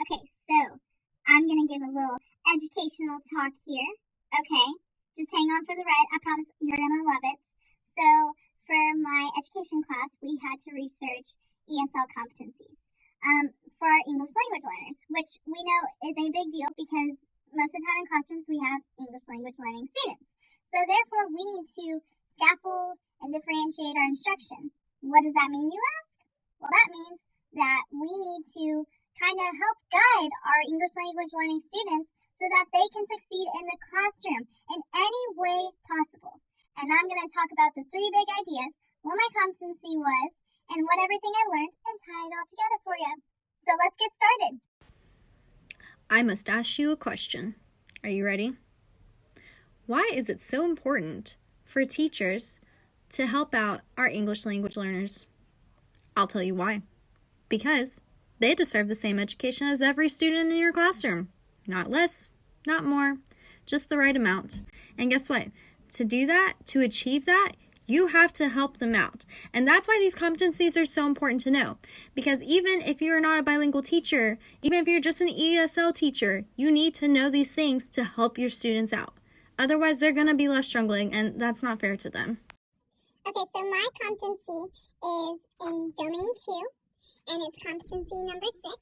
Okay, so I'm going to give a little educational talk here. Okay, just hang on for the ride. I promise you're going to love it. So, for my education class, we had to research ESL competencies for our English language learners, which we know is a big deal because most of the time in classrooms we have English language learning students. So, therefore, we need to scaffold and differentiate our instruction. What does that mean, you ask? Well, that means that we need to kind of help guide our English language learning students so that they can succeed in the classroom in any way possible. And I'm going to talk about the 3 big ideas, what my competency was, and what everything I learned, and tie it all together for you. So let's get started. I must ask you a question. Are you ready? Why is it so important for teachers to help out our English language learners? I'll tell you why. Because they deserve the same education as every student in your classroom. Not less, not more, just the right amount. And guess what? To do that, to achieve that, you have to help them out. And that's why these competencies are so important to know. Because even if you're not a bilingual teacher, even if you're just an ESL teacher, you need to know these things to help your students out. Otherwise, they're going to be left struggling, and that's not fair to them. Okay, so my competency is in Domain 2, and it's competency number 6.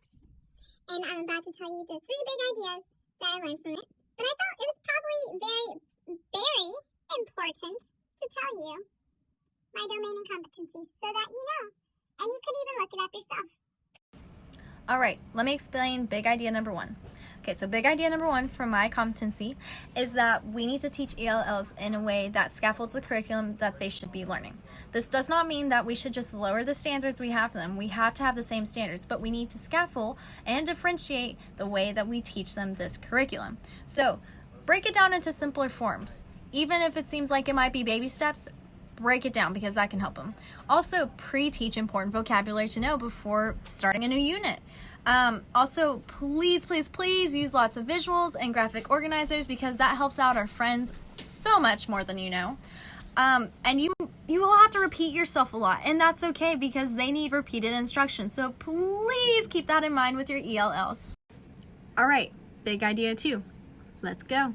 And I'm about to tell you the 3 big ideas that I learned from it. But I thought it was probably very important to tell you my domain and competencies so that you know. And you could even look it up yourself. All right, let me explain big idea number 1. Okay, so big idea number 1 for my competency is that we need to teach ELLs in a way that scaffolds the curriculum that they should be learning. This does not mean that we should just lower the standards we have for them. We have to have the same standards, but we need to scaffold and differentiate the way that we teach them this curriculum. So break it down into simpler forms. Even if it seems like it might be baby steps, break it down because that can help them. Also, pre-teach important vocabulary to know before starting a new unit. Also, please use lots of visuals and graphic organizers because that helps out our friends so much more than you know. And you will have to repeat yourself a lot, and that's okay because they need repeated instruction. So please keep that in mind with your ELLs. All right, big idea 2. Let's go.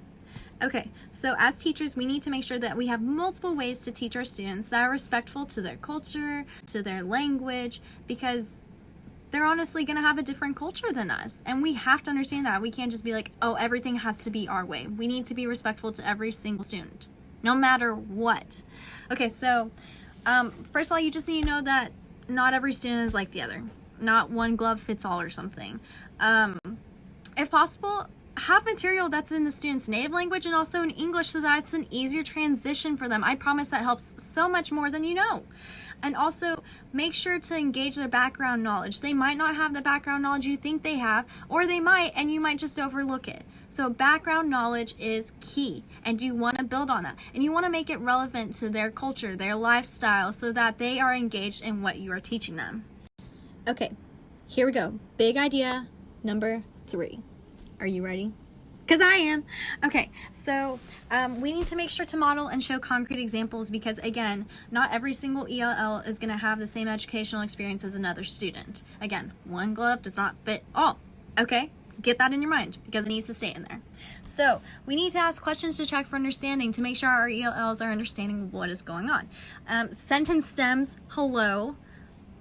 Okay, so as teachers, we need to make sure that we have multiple ways to teach our students that are respectful to their culture, to their language, because they're honestly going to have a different culture than us. And we have to understand that. We can't just be like, oh, everything has to be our way. We need to be respectful to every single student, no matter what. Okay, so first of all, you just need to know that not every student is like the other. Not one glove fits all or something. If possible, have material that's in the student's native language and also in English so that it's an easier transition for them. I promise that helps so much more than you know. And also make sure to engage their background knowledge. They might not have the background knowledge you think they have, or they might, and you might just overlook it. So background knowledge is key, and you want to build on that. And you want to make it relevant to their culture, their lifestyle, so that they are engaged in what you are teaching them. Okay, here we go. Big idea number 3. Are you ready? Because I am. Okay, so we need to make sure to model and show concrete examples because, again, not every single ELL is going to have the same educational experience as another student. Again, one glove does not fit all. Okay, get that in your mind because it needs to stay in there. So we need to ask questions to check for understanding to make sure our ELLs are understanding what is going on. Sentence stems, hello.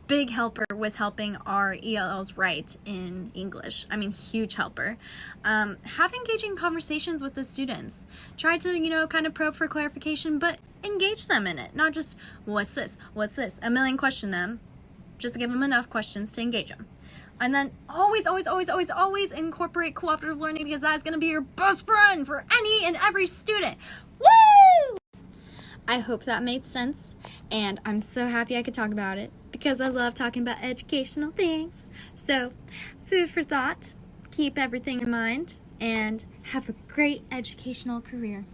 Big helper with helping our ELLs write in English. I mean, huge helper. Have engaging conversations with the students. Try to, kind of probe for clarification, but engage them in it. Not just, what's this? What's this? A million question them. Just give them enough questions to engage them. And then always incorporate cooperative learning because that is going to be your best friend for any and every student. Woo! I hope that made sense, and I'm so happy I could talk about it because I love talking about educational things. So, food for thought, keep everything in mind, and have a great educational career.